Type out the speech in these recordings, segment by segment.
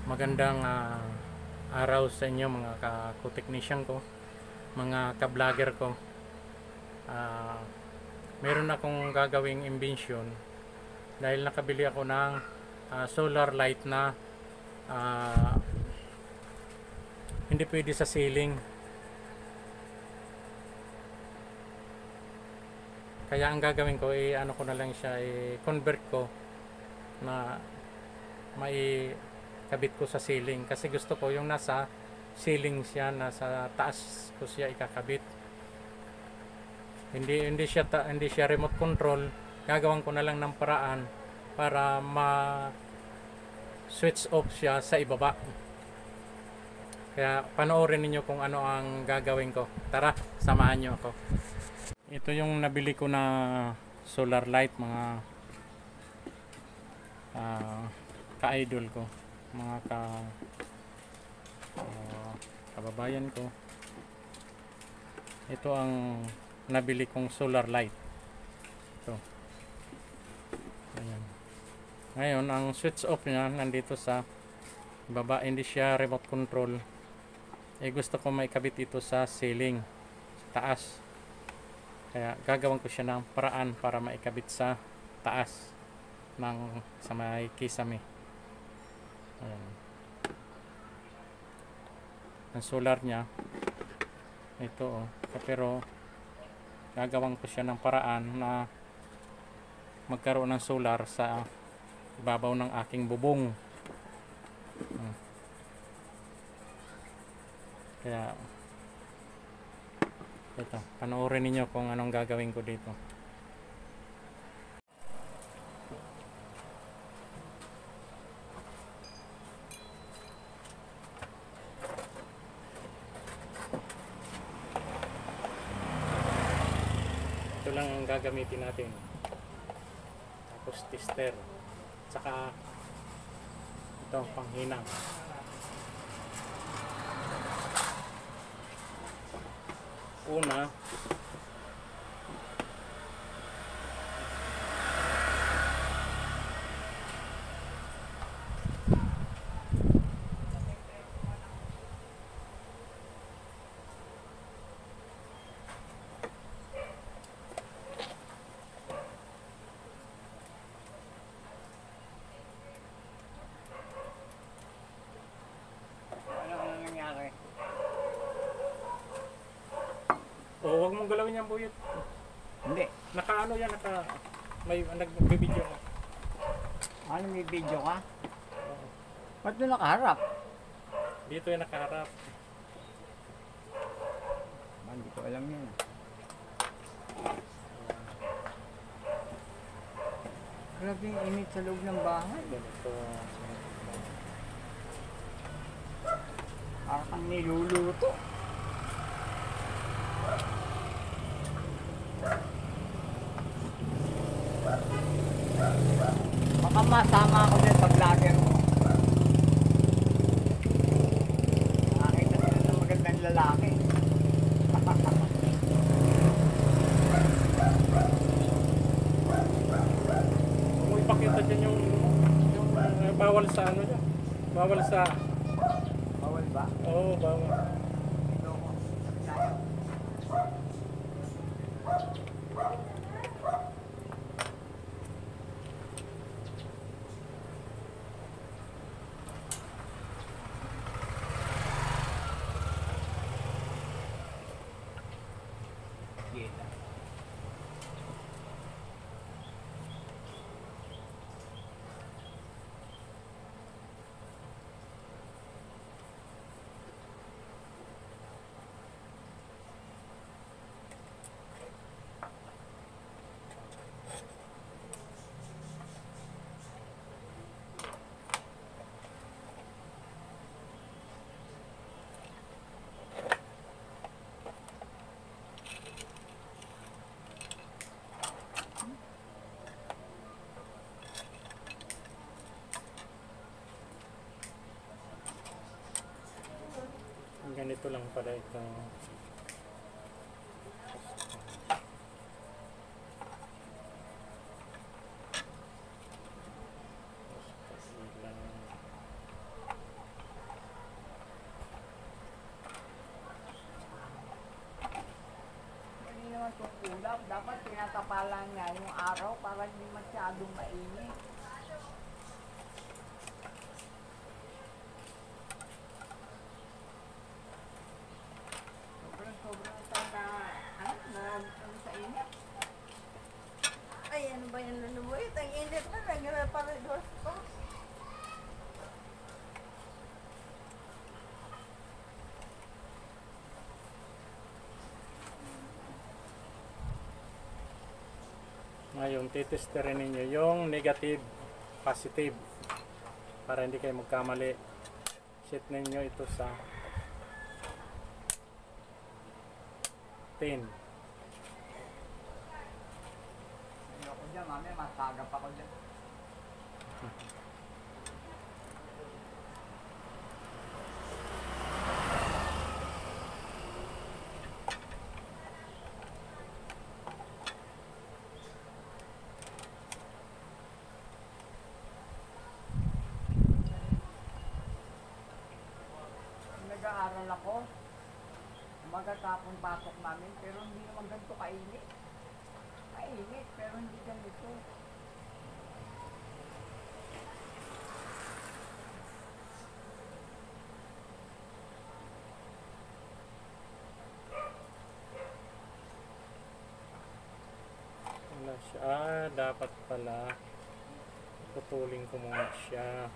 Magandang araw sa inyo mga ka-technician ko, mga ka-vlogger ko. Ah, Meron akong gagawing invention dahil nakabili ako ng solar light na hindi pwede sa ceiling. Kaya ang gagawin ko ano ko na lang siya, convert ko na may kabit ko sa ceiling, kasi gusto ko yung nasa ceiling siya, nasa taas ko siya ikakabit. Hindi siya remote control. Gagawin ko na lang ng paraan para switch off siya sa ibaba. Kaya panoorin niyo kung ano ang gagawin ko. Tara, samahan niyo ako. Ito yung nabili ko na solar light, mga ka-idol ko, mga kababayan ko. Ito ang nabili kong solar light. Ito. Ayan. Ngayon, ang switch off niya nandito sa baba, hindi siya remote control. Gusto ko maikabit ito sa ceiling, sa taas. Kaya gagawin ko siya ng paraan para maikabit sa taas sa may kisame. Ayan. Ang solar niya ito, pero gagawin ko siya ng paraan na magkaroon ng solar sa ibabaw ng aking bubong. Kaya ito, panoorin niyo kung anong gagawin ko dito. Ito lang ang gagamitin natin, tapos tester, saka ito panghinang. Una, huwag mong galawin yung buyot. Hindi. Nakaano yan, may nagbibideo na. Ano, may video ka? Ba't doon nakaharap? Dito yung nakaharap. Hindi ko alam yun. Grabe yung init sa loob ng bahay. Ganito. Parang kang niluluto. Baka masama ako din sa vlogger mo. Nakakita sila ng magandang lalaki. Kung ipakita dyan yung bawal sa ano dyan. Bawal sa... Bawal ba? Oo, bawal. Ito ko. Tayo. Ganito lang pala ito. Dapat tinatapalan nga yung araw para hindi masyadong mainit. Sobrang tanda, ano sa init. Ay, ano ba yung lulubuit? Ang init na, nagre-paredos pa. Ngayon, titesterin ninyo yung negative, positive. Para hindi kayo magkamali. Set ninyo ito sa 10. Ayoko dyan, mami, masagap ako dyan. Nag-aaral ako. Magatapon pasok namin, pero hindi naman ganito kainit. Kainit, pero hindi ganito. Wala siya. Ah, dapat pala putulin ko muna siya.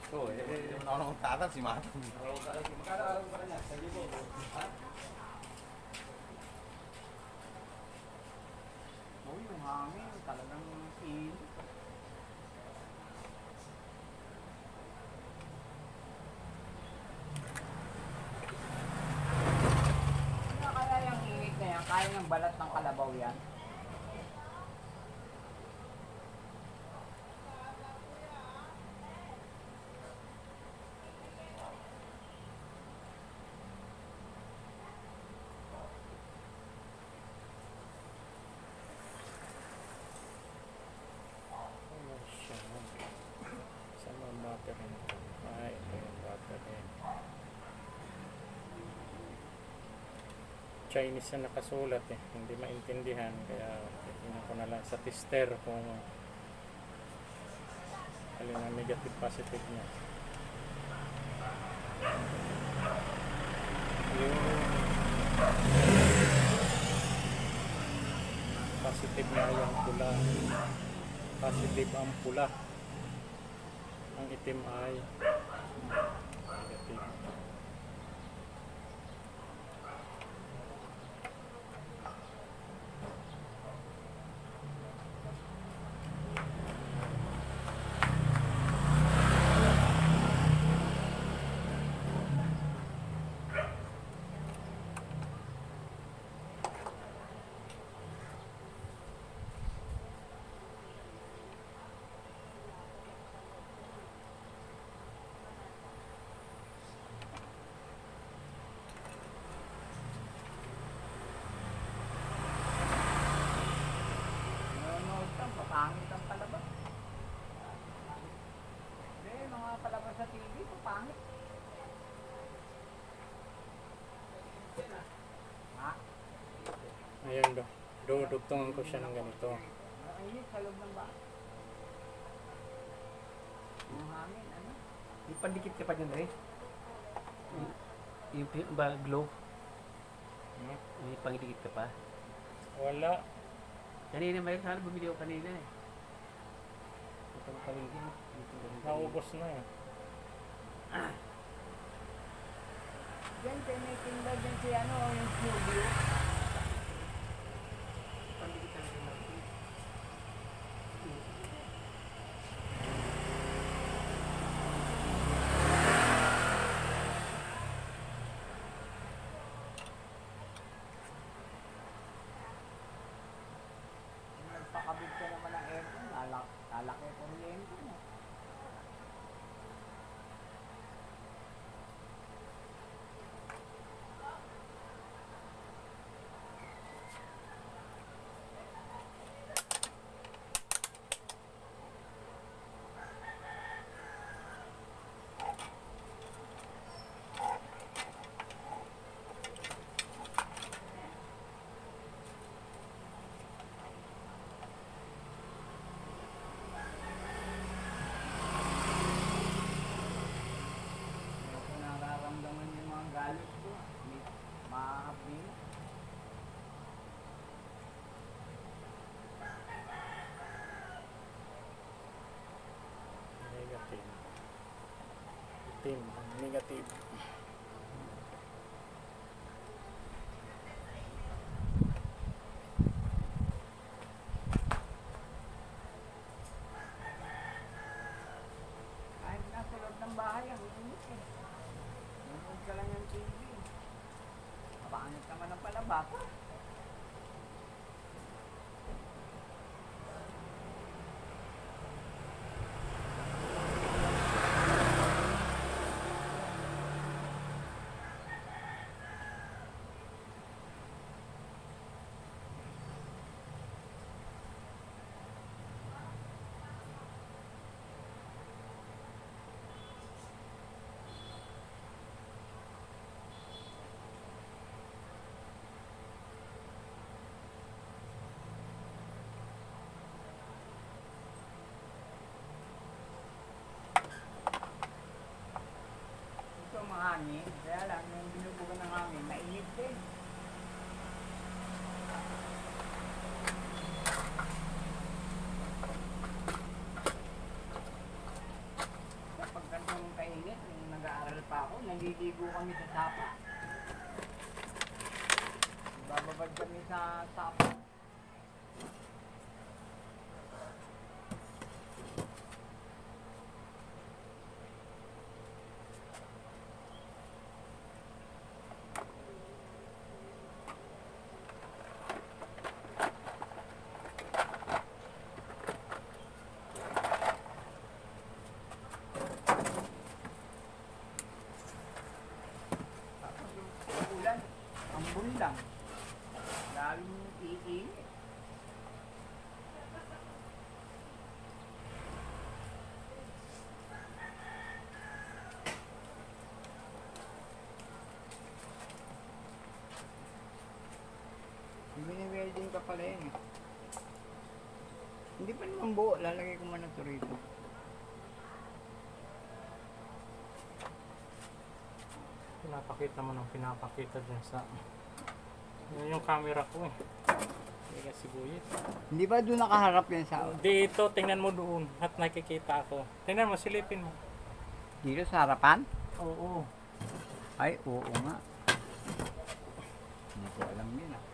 So, ako nang tatang si Mata. Oh, yung hangin, talagang init. Ano kaya yung init na yan? Kaya ng balat ng kalabaw yan? Wala siya. Saan ang battery nito? Ay, ito yung battery. Chinese na nakasulat eh. Hindi maintindihan. Kaya tingnan ko na lang sa tester kung alin ang negative positive niya. Yung positive niya yung pula. Positive ang pula. Ang itim ay negative. Nanonood ka, papangit ang palabas. Hindi, mga palabas sa TV, papangit. Ha? Ayun do. Dudugtungan ko siya ng ganito. Mainit sa loob ng bahay. Ang hangin, ano? Ipandikit ka pa dyan, Ray. Yung ba, glow? May pangidikit ka pa? Wala. Kanina may sana bumili ako kanina eh. Ito ang pangidikit. Naubos na eh. Diyan, tinitinda dyan si ano, yung studio. Pandikit ka rin natin. team, ang negative. Kahit nasa loob ng bahay, ang init eh. Nanood ka lang ng TV. Pangit naman ang palabas. Ito mahangin, kaya lang yung binubugan ng hangin, mainit din. Kapag ganitong kainit, nung nag-aaral pa ako, naliligo kami sa sapa. Bababad kami sa sapa. Tapos yung ulan, ambon lang. Laling iinit. Mini-welding ka pala yun eh. Hindi pa naman buo, lalagay ko muna ito rito. Pinapakita mo ng pinapakita dyan sa... Yun yung camera ko eh. Hindi ka sibuyit. Hindi ba doon nakaharap yan sa... Dito, tingnan mo doon at nakikita ako. Tingnan mo, silipin mo. Dito sa harapan? Oo. Ay, oo nga. Hindi ko alam yun ah.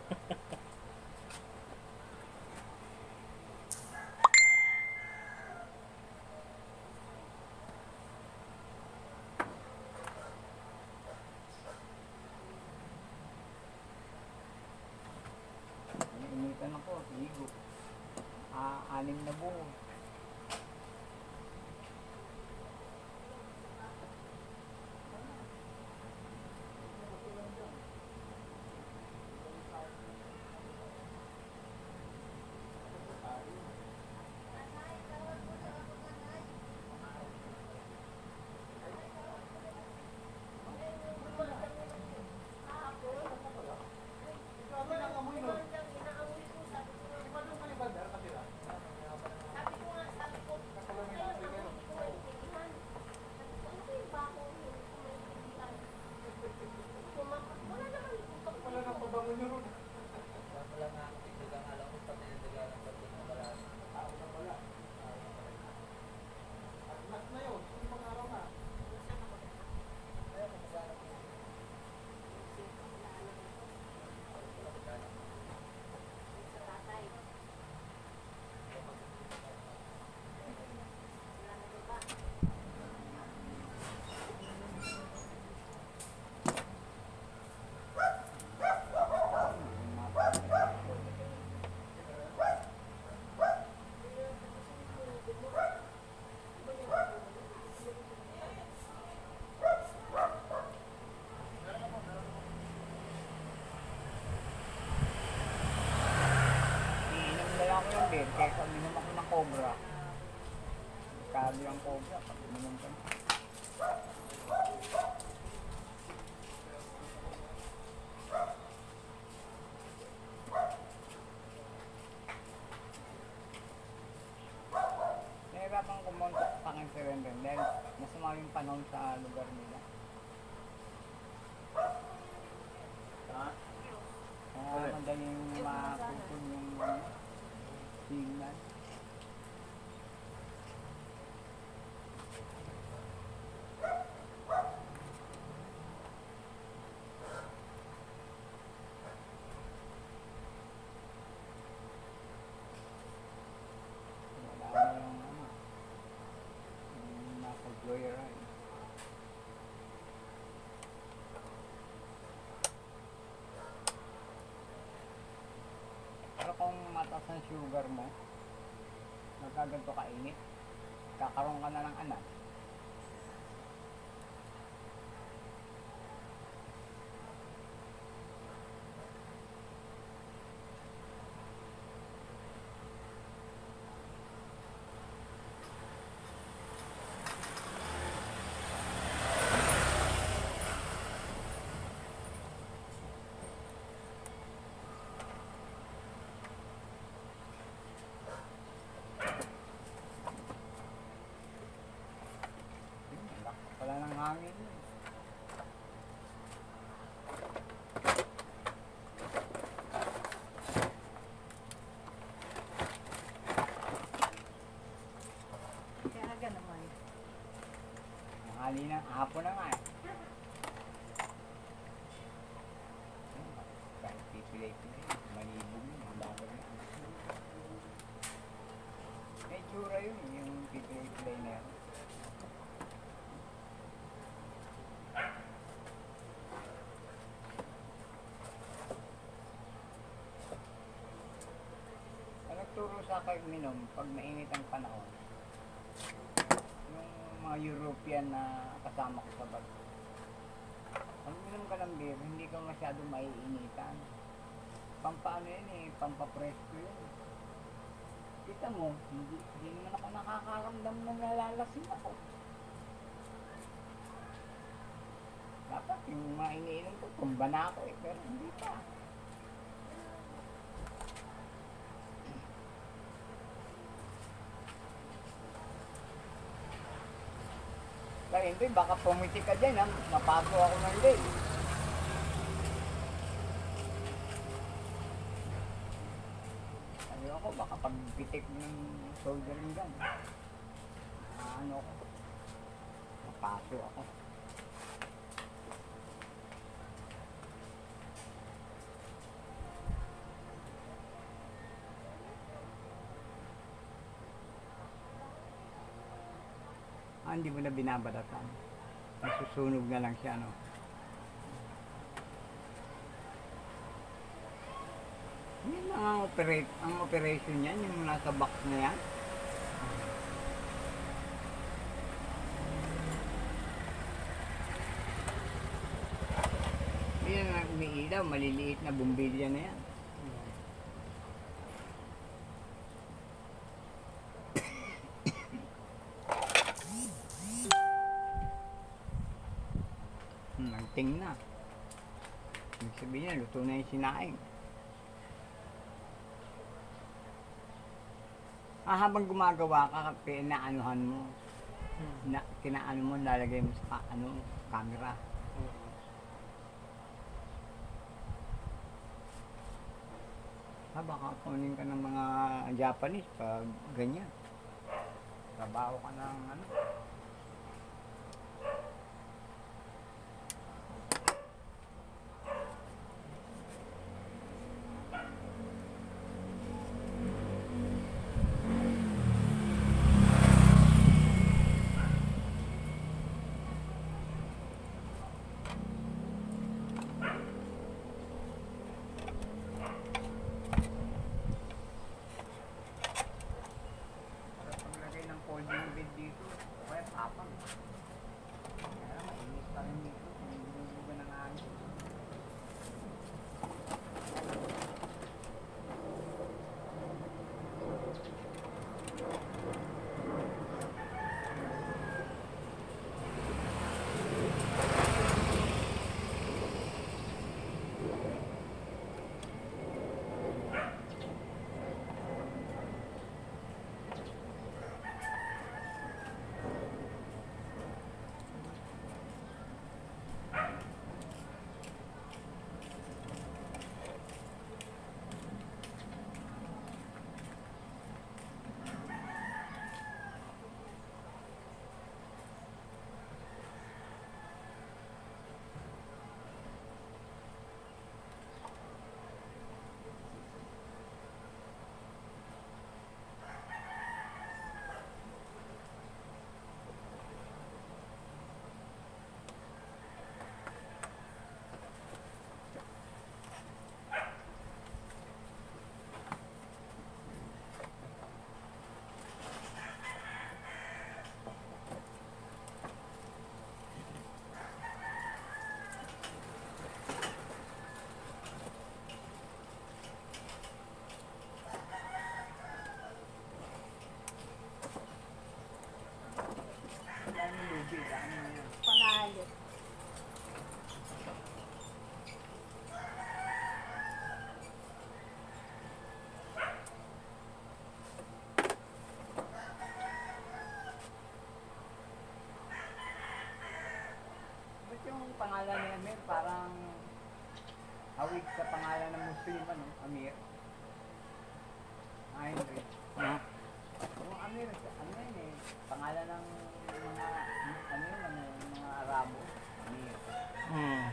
Initan ako, higo. 6 na buo. din, kaya uminom ako ng Cobra. Kali ang Cobra, pag uminom ka na. Nahirapan kumontak sa akin si Rendon dahil masama yung panahon sa lugar nila. Madaling maputol yung signal. sugar mo, magkaganto kainit, kakaroon ka na ng anak. Wala nang hangin. Kaya aga naman. Mahali na, hapon na nga eh. Kahit pipilay-pilay, malibog yun, ang bagay na. May tsura yun, yung pipilay-pilay na yun. Ang nagturo sa akin minom pag mainit ang panahon, yung mga European na kasama ko sa bag. Pag minom ka ng beer, hindi ka masyadong maiinitan. Pampaano yun eh, pampapresko yun. Kita mo, hindi naman ako nakakaramdam na nalalasin ako. Dapat yung mga iniinom ko, tumba na ako eh, pero hindi pa. Kaya hindi, baka pumiti ka dyan ha, mapaso ako ng day. Sabi ako, baka pagpitik ng soldering gun, ano ko, mapaso ako. Hindi mo na binabalatan. Nasusunog na lang siya, no? Yan ang operation niyan, yung nasa box na yan. Yan ang umiilaw, maliliit na bumbilya na yan. Nagting na. Ibig sabihin niya, luto na yung sinaing. Habang gumagawa ka, pinaanuhan mo. Kinaano mo, lalagay mo sa camera. Baka kunin ka ng mga Japanese pag ganyan. Trabaho ka ng ano. Paglagay ng folding bed dito, kaya tubig. Ano yun? Panalo. Ba't yung pangalan ni Amir parang hawig sa pangalan ng Muslim, ano? Amir. Henry. Hmm? Yung Amir, ano yun eh, pangalan ng mga, ano yun, ano, yung mga Arabo. Amir. Hmm.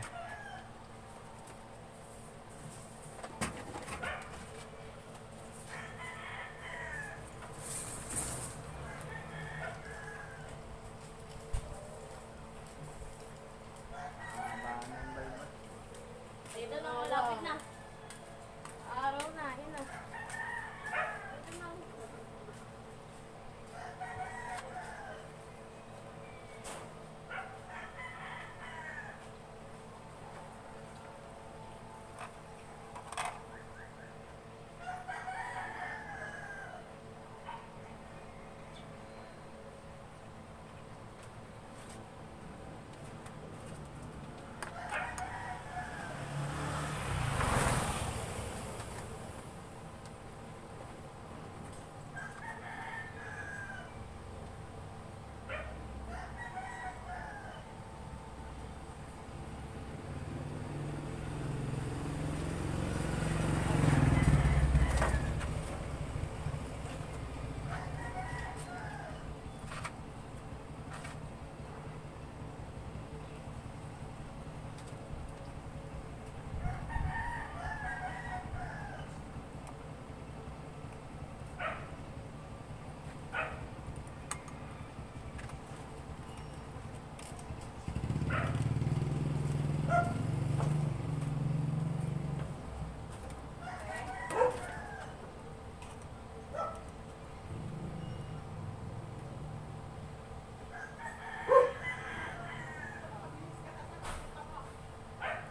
Haba ng balbas. Dito na, malapit na. Araw na, yun na. Dito na.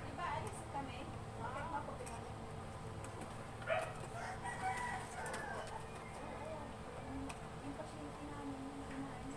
Diba, alis kami? Bakit mapapingan? Yung pasyente namin, yung kumain.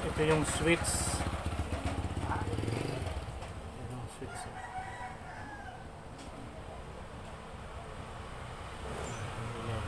Ito yung sweets. Ito yung sweets. Ayan.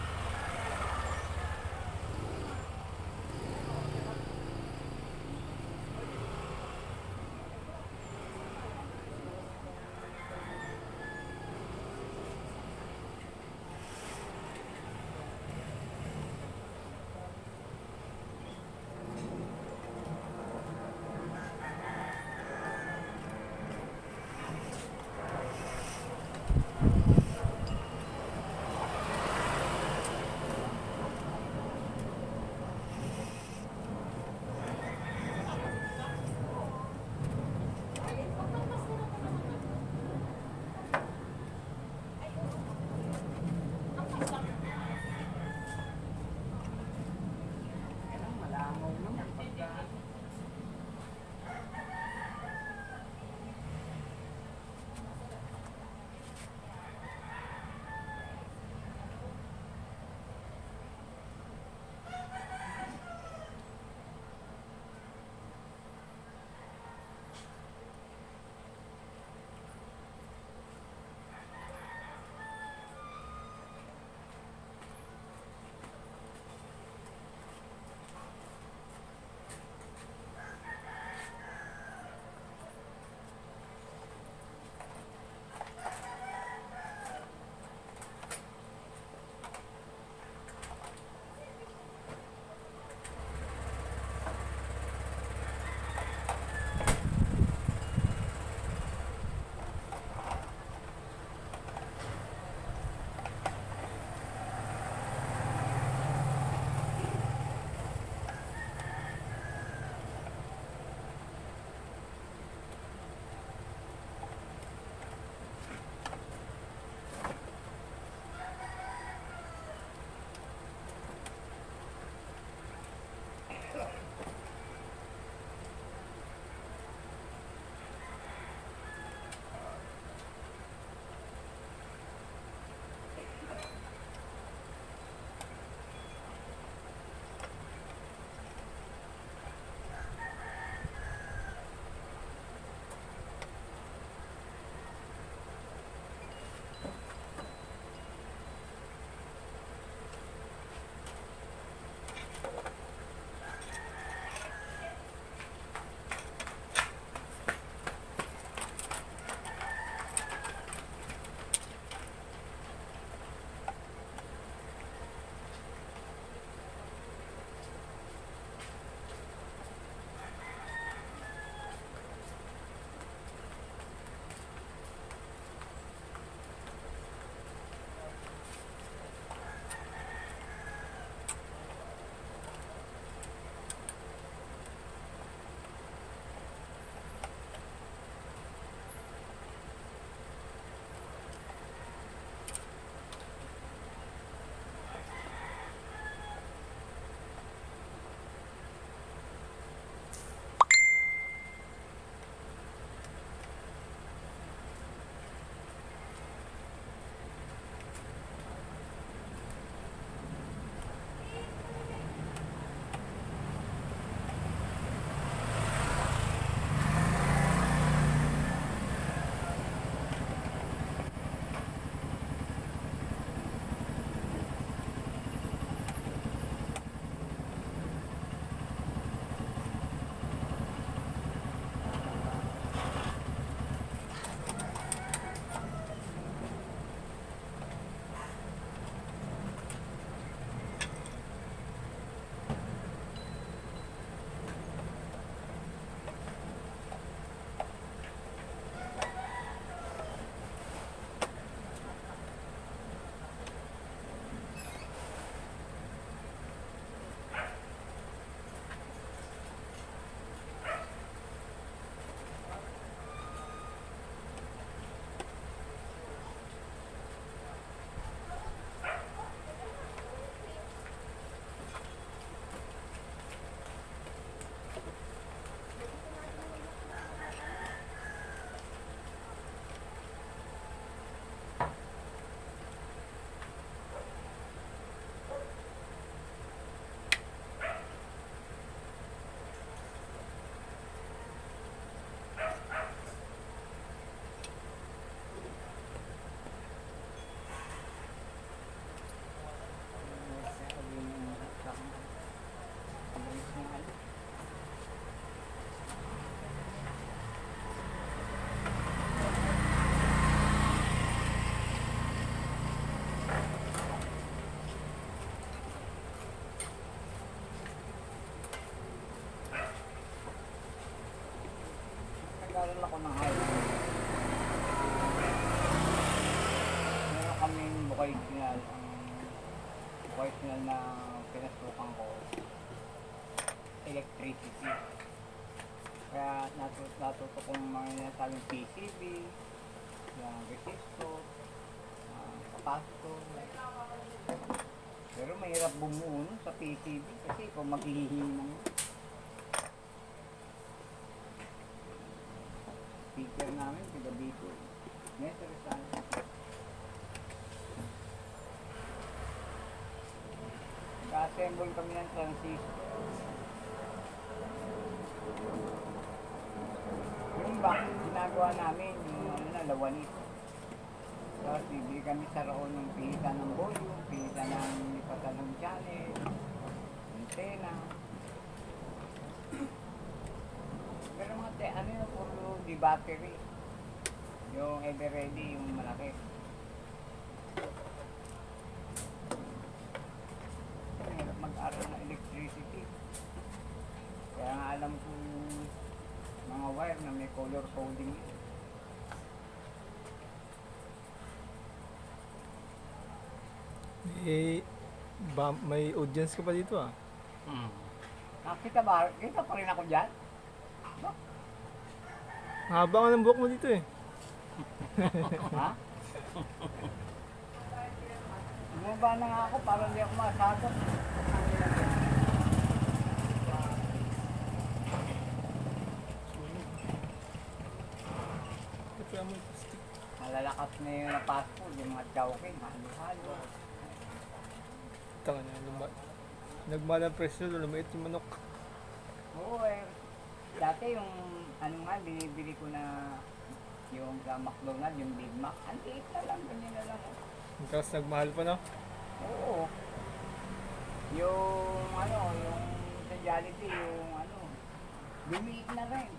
nag-aaral ako ng high school. Meron kaming vocational na pinasukan ko, electricity. Kaya natuto kong mga nasabing PCB, yung resistor, capacitor. Pero mahirap bumuo nun sa PCB kasi kung maghihinang speaker namin, tiga dito. Metro sana. Naka-assemble kami ng transistor. Yung back, ginagawa namin, yung lawanit. Tapos bibili kami sa roon ng pilitan ng volume, pilitan ng lipatan ng channel, antena. Pero mga ano yung puro di battery. Yung ever ready, yung malaki. Hirap mag-aral ng electricity. Kaya nga alam ko mga wire na may color coding yun. May audience ka pa dito ah. Nakita ba? Kita pa rin ako dyan? Haba nga ng buhok mo dito eh. Ha? Bumaba na nga ako para hindi ako masagot. Malalakas na yung na-passport, yung mga chowking, halo-halo. Tanga na, nagmahal ang presyo, lumait yung manok. Oo eh. Dati yung ano nga, binibili ko na yung sa McDonald's, yung Big Mac. Ang liit na lang, ganyan na lang. Tapos nagmahal pa no? Oo. Yung ano, yung sa Jollibee, yung ano, lumiit na rin.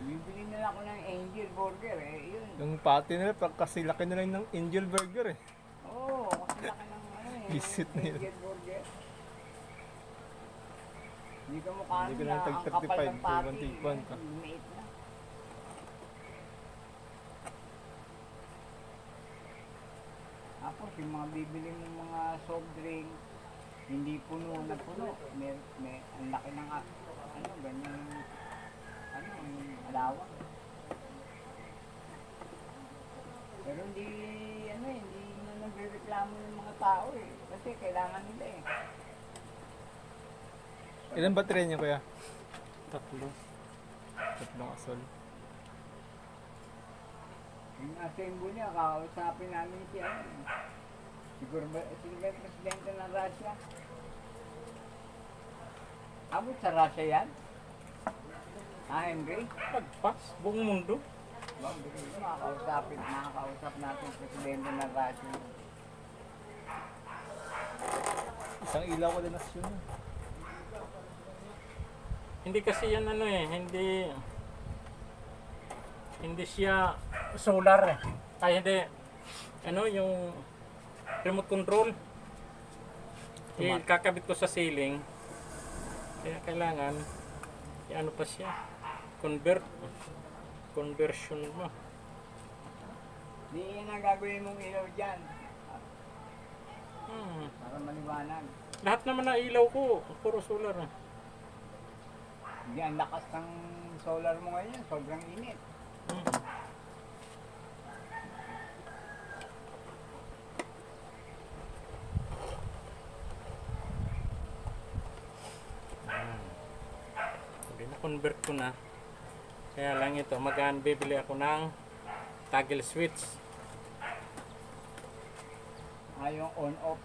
Bibili na lang ako ng Angel Burger eh, yun. Yung patty nila, kasi laki na lang ng Angel Burger eh. Oo, kasi laki ng ano eh, Visit na yun. Angel Burger. Hindi ka mukha Hindi ko na lang ang tag kapal 35, ng patty, 131 pa. lumiit na. Tapos yung mga bibili mong mga soft drink, hindi puno na puno. May ang laki ng ano, ganyan, ano, yung alawa. Pero hindi, ano eh, hindi na nagre-reklamo ng mga tao eh. Kasi kailangan nila eh. Ilan battery niya kuya? 3. 3 asol. Yung assemble niya, kakausapin namin si ano eh. Siguro ba, sila yung presidente ng Russia? Abot sa Russia yan? Henry? Pagpas, buong mundo. Nakakausap natin yung presidente ng Russia. Isang ilaw ko din nasyon. Hindi kasi yan ano eh, hindi siya solar eh. Ay hindi, ano yung remote control. Kakabit ko sa ceiling. Kaya kailangan, ano pa siya, conversion mo. Di yan ang gagawin mong ilaw dyan. Para maliwanag. Lahat naman na ilaw ko, puro solar eh. Hindi, ang lakas ng solar mo ngayon, sobrang init. Na-convert ko na. Kaya lang ito, bibili ako ng toggle switch. Yung on-off.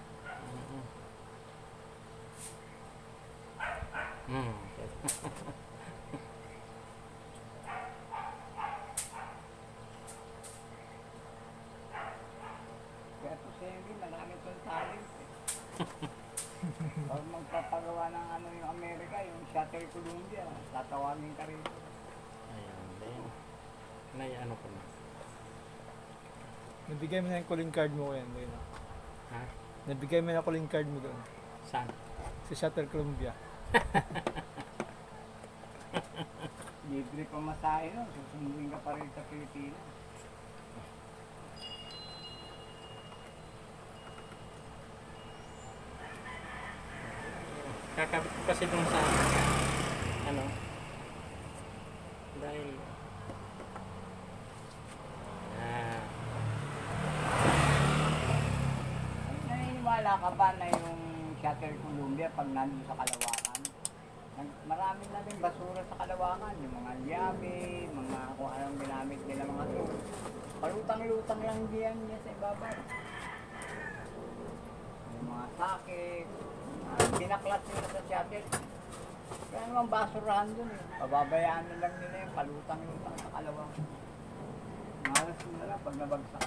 Kaya po siya hindi, marami itong talent eh. Pag magpapagawa ng ano yung Amerika, yung Shuttle Columbia, tatawagin ka rin. Ayan, then, ano ko na. Nabigay mo na yung calling card mo kuya. Doon. Ha? Nabigay mo na yung calling card mo doon. Saan? Sa Shuttle Columbia. Libre pa masahe no, susunduin ka pa rin sa Pilipinas. Kakabit ko kasi dun sa ano dahil Naniniwala ka ba na yung Shuttle Columbia pag nandun sa Kalawakan? Marami na rin basura sa Kalawakan, yung mga liyabe, mga kung anong ginamit nila mga tools. Palutang-lutang lang diyan sa ibabaw. Yung mga sakit, binaklas nila sa shuttle. Kaya naman basurahan dun eh. Pababayaan na lang nila yung palutang-lutang sa Kalawakan. Malas na lang pag nabagsak.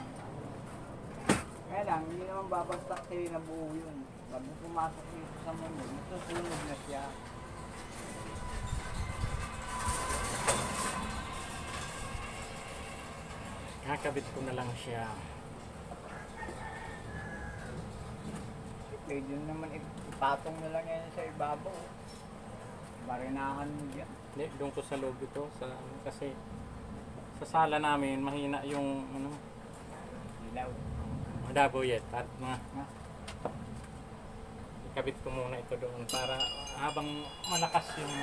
Kaya lang, hindi naman babagsak sa'yo na buo yun. Pag pumasok dito sa mundo, masusunog na siya. kakabit ko na lang siya. Pwede naman ipatong na lang yan sa ibabaw. Barinahan mo dyan. Hindi, doon ko sa loob ito sa kasi sa sala namin mahina yung ano Ilaw. madabo yet at mga Ha? ikabit ko muna ito doon para habang malakas yung